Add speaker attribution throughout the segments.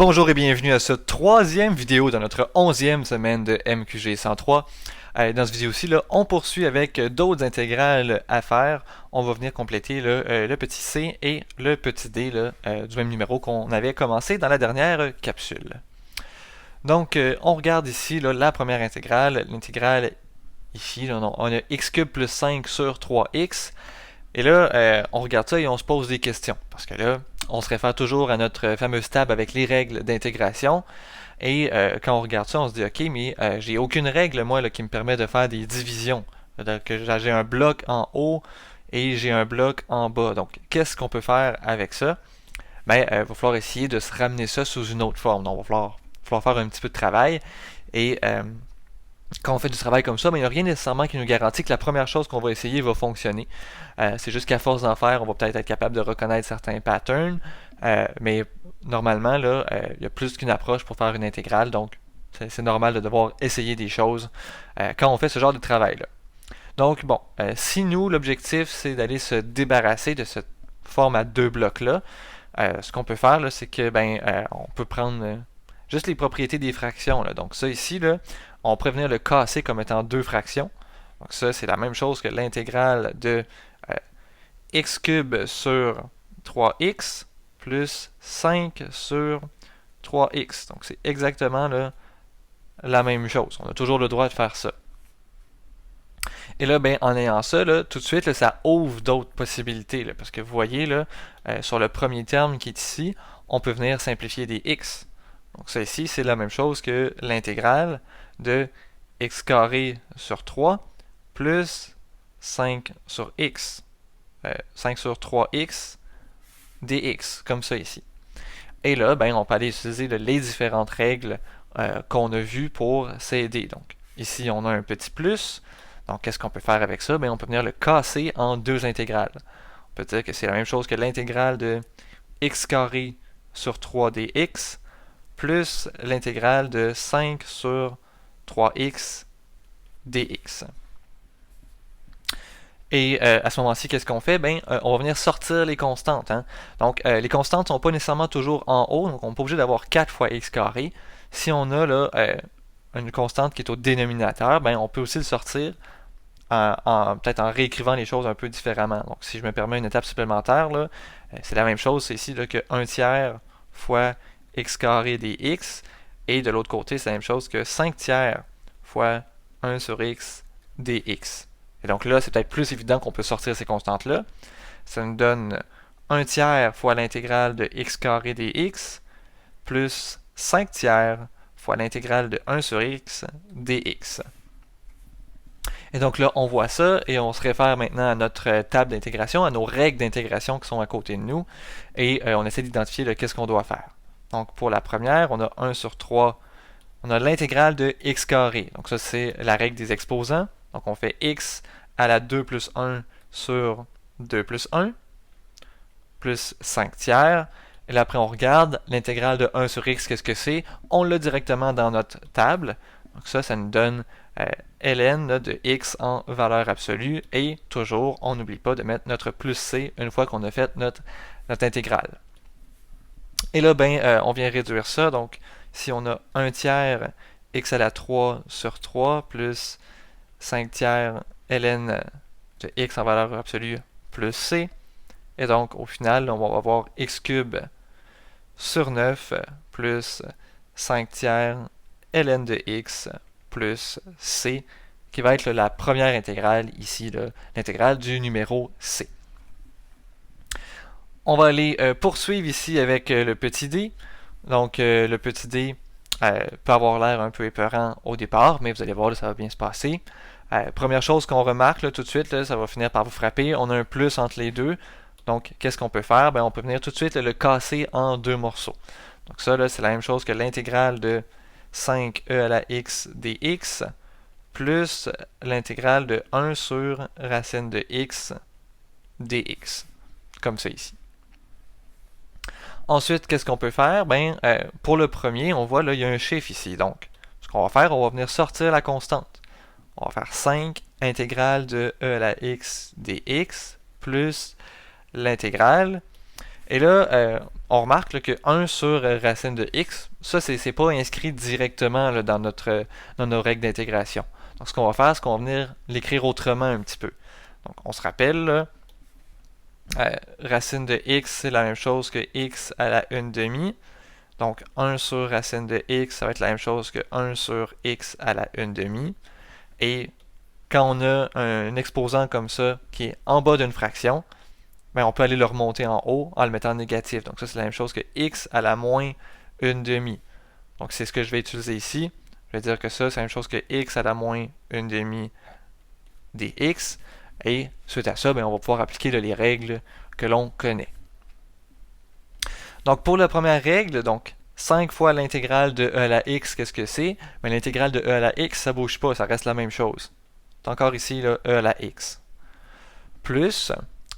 Speaker 1: Bonjour et bienvenue à cette troisième vidéo dans notre 11e semaine de MQG 103. Dans cette vidéo-ci, on poursuit avec d'autres intégrales à faire. On va venir compléter le petit c et le petit d du même numéro qu'on avait commencé dans la dernière capsule. Donc, on regarde ici la première intégrale, l'intégrale ici, on a x cube plus 5 sur 3x. Et là, on regarde ça et on se pose des questions. Parce que là, on se réfère toujours à notre fameuse table avec les règles d'intégration. Et quand on regarde ça, on se dit, OK, mais j'ai aucune règle, moi, qui me permet de faire des divisions. Donc, j'ai un bloc en haut et j'ai un bloc en bas. Donc, qu'est-ce qu'on peut faire avec ça? Ben, il va falloir essayer de se ramener ça sous une autre forme. Donc, il va falloir faire un petit peu de travail. Et quand on fait du travail comme ça, mais il n'y a rien nécessairement qui nous garantit que la première chose qu'on va essayer va fonctionner. C'est juste qu'à force d'en faire, on va peut-être être capable de reconnaître certains patterns, mais normalement, il y a plus qu'une approche pour faire une intégrale, donc c'est normal de devoir essayer des choses quand on fait ce genre de travail-là. Donc, bon, si nous, l'objectif, c'est d'aller se débarrasser de cette forme à deux blocs-là, ce qu'on peut faire, c'est que on peut prendre juste les propriétés des fractions. Donc ça ici, on pourrait venir le casser comme étant deux fractions. Donc ça, c'est la même chose que l'intégrale de x cube sur 3x plus 5 sur 3x. Donc c'est exactement la même chose. On a toujours le droit de faire ça. Et là, en ayant ça, tout de suite, ça ouvre d'autres possibilités. Parce que vous voyez, sur le premier terme qui est ici, on peut venir simplifier des x. Donc ça ici, c'est la même chose que l'intégrale de x carré sur 3 plus 5 sur x. 5 sur 3x dx, comme ça ici. Et là, on peut aller utiliser les différentes règles qu'on a vues pour CD. Donc ici, on a un petit plus. Donc qu'est-ce qu'on peut faire avec ça? On peut venir le casser en deux intégrales. On peut dire que c'est la même chose que l'intégrale de x carré sur 3 dx plus l'intégrale de 5 sur 3x dx. Et à ce moment-ci, qu'est-ce qu'on fait? On va venir sortir les constantes. Donc, les constantes ne sont pas nécessairement toujours en haut, donc on n'est pas obligé d'avoir 4 fois x carré. Si on a une constante qui est au dénominateur, on peut aussi le sortir peut-être en réécrivant les choses un peu différemment. Donc, si je me permets une étape supplémentaire, c'est la même chose, c'est ici que 1 tiers fois x carré dx, et de l'autre côté, c'est la même chose que 5 tiers fois 1 sur x dx. Et donc là, c'est peut-être plus évident qu'on peut sortir ces constantes-là. Ça nous donne 1 tiers fois l'intégrale de x carré dx, plus 5 tiers fois l'intégrale de 1 sur x dx. Et donc là, on voit ça et on se réfère maintenant à notre table d'intégration, à nos règles d'intégration qui sont à côté de nous. Et on essaie d'identifier qu'est-ce qu'on doit faire. Donc pour la première, on a 1 sur 3, on a l'intégrale de x carré. Donc ça, c'est la règle des exposants. Donc on fait x à la 2 plus 1 sur 2 plus 1, plus 5 tiers. Et là, après, on regarde l'intégrale de 1 sur x, qu'est-ce que c'est? On l'a directement dans notre table. Donc ça nous donne ln de x en valeur absolue. Et toujours, on n'oublie pas de mettre notre plus c une fois qu'on a fait notre intégrale. Et là, on vient réduire ça. Donc, si on a 1 tiers x à la 3 sur 3 plus 5 tiers ln de x en valeur absolue plus c. Et donc, au final, on va avoir x cube sur 9 plus 5 tiers ln de x plus c, qui va être la première intégrale ici, l'intégrale du numéro c. On va aller poursuivre ici avec le petit d. Donc, le petit d peut avoir l'air un peu épeurant au départ, mais vous allez voir, ça va bien se passer. Première chose qu'on remarque tout de suite, ça va finir par vous frapper, on a un plus entre les deux. Donc, qu'est-ce qu'on peut faire? On peut venir tout de suite le casser en deux morceaux. Donc ça, c'est la même chose que l'intégrale de 5e à la x dx plus l'intégrale de 1 sur racine de x dx, comme ça ici. Ensuite, qu'est-ce qu'on peut faire? Pour le premier, on voit il y a un chiffre ici. Donc, ce qu'on va faire, on va venir sortir la constante. On va faire 5 intégrale de e à la x dx plus l'intégrale. Et là, on remarque là, que 1 sur racine de x, ça, c'est pas inscrit directement là, dans nos règles d'intégration. Donc, ce qu'on va faire, c'est qu'on va venir l'écrire autrement un petit peu. Donc, on se rappelle, là, racine de x, c'est la même chose que x à la 1 demi. Donc, 1 sur racine de x, ça va être la même chose que 1 sur x à la 1 demi. Et quand on a un exposant comme ça qui est en bas d'une fraction, ben on peut aller le remonter en haut en le mettant en négatif. Donc ça, c'est la même chose que x à la moins 1 demi. Donc c'est ce que je vais utiliser ici. Je vais dire que ça, c'est la même chose que x à la moins 1 demi dx. Et suite à ça, ben, on va pouvoir appliquer là, les règles que l'on connaît. Donc pour la première règle, donc 5 fois l'intégrale de e à la x, qu'est-ce que c'est? Ben, l'intégrale de e à la x, ça ne bouge pas, ça reste la même chose. C'est encore ici là, e à la x. Plus,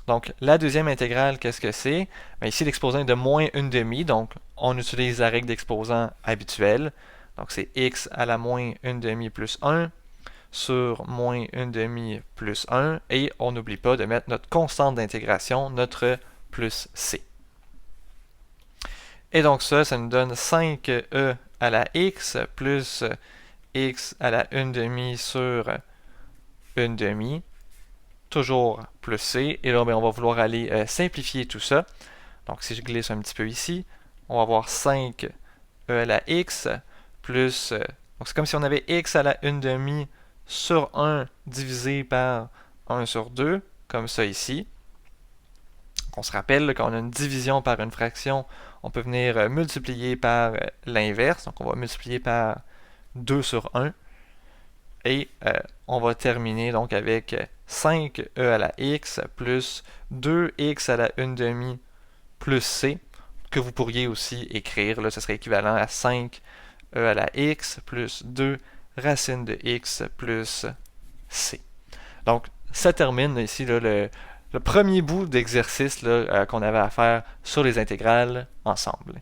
Speaker 1: donc la deuxième intégrale, qu'est-ce que c'est? Ben, ici l'exposant est de moins 1 demi, donc on utilise la règle d'exposant habituelle. Donc c'est x à la moins 1 demi plus 1 sur moins 1 demi plus 1, et on n'oublie pas de mettre notre constante d'intégration, notre plus c. Et donc ça nous donne 5e à la x plus x à la 1 demi sur 1 demi, toujours plus c. Et là, ben, on va vouloir aller simplifier tout ça. Donc si je glisse un petit peu ici, on va avoir 5e à la x plus... donc c'est comme si on avait x à la 1 demi sur 1 divisé par 1 sur 2, comme ça ici. On se rappelle, là, quand on a une division par une fraction, on peut venir multiplier par l'inverse. Donc on va multiplier par 2 sur 1. Et on va terminer donc avec 5e à la x plus 2x à la 1 demi plus c, que vous pourriez aussi écrire. Là, ce serait équivalent à 5e à la x plus 2 racine de x plus c. Donc, ça termine ici là, le premier bout d'exercice qu'on avait à faire sur les intégrales ensemble.